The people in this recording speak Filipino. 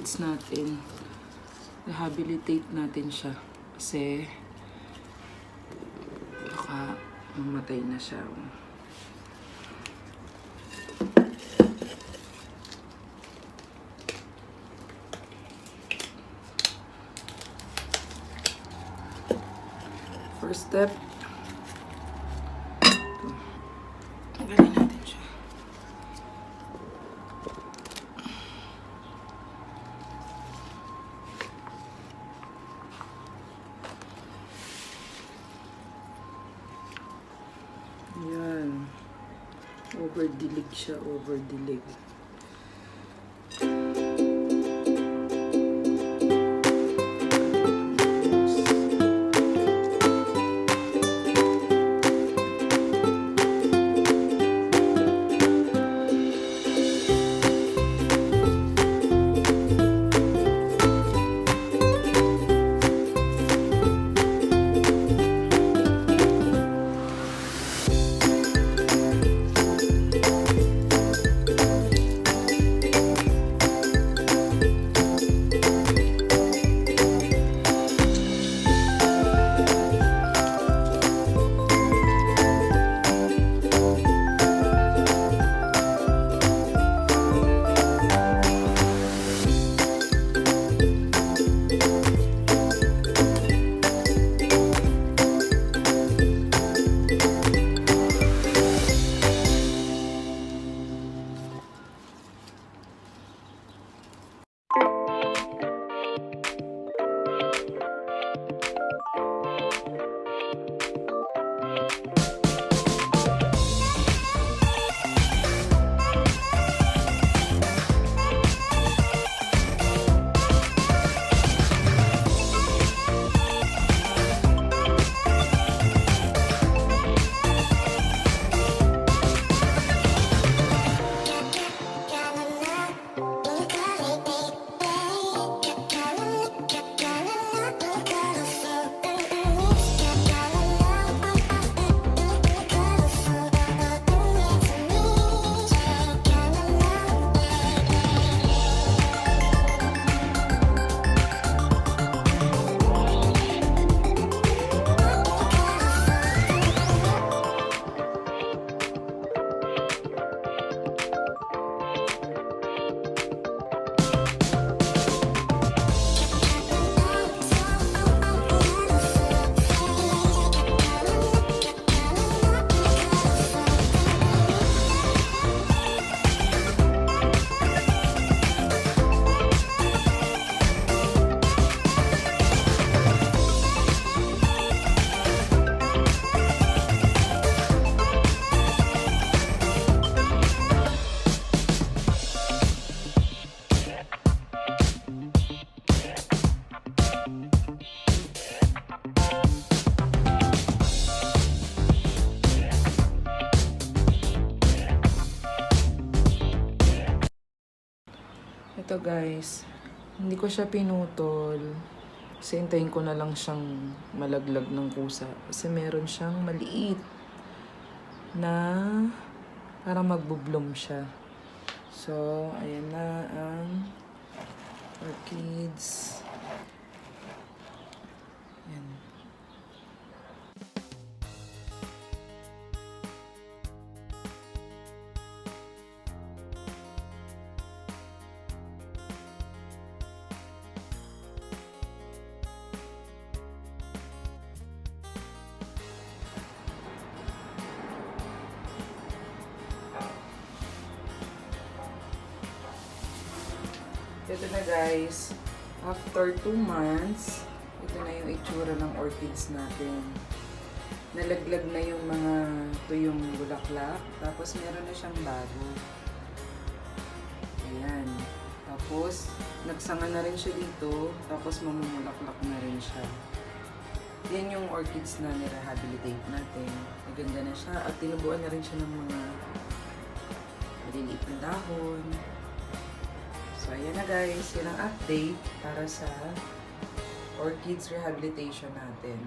orchids natin. Rehabilitate natin siya. Kasi baka mamatay na siya. First step, tanggalin natin siya. Yan. Overdilig siya, overdilig. Ito guys, hindi ko siya pinutol. Kasi hintayin ko na lang siyang malaglag ng kusa. Kasi meron siyang maliit na para magbo-bloom siya. So, ayan na ang orchids. Ayan. Ito na guys, after 2 months, ito na yung itsura ng orchids natin. Nalaglag na yung mga tuyong bulaklak, tapos meron na siyang bago. Ayan. Tapos, nagsanga na rin siya dito, tapos mamumulaklak na rin siya. Yan yung orchids na nirehabilitate natin. Maganda na siya, at tinubuan na rin siya ng mga maliliit na dahon. So, ayan na guys, yun ang update para sa orchids rehabilitation natin.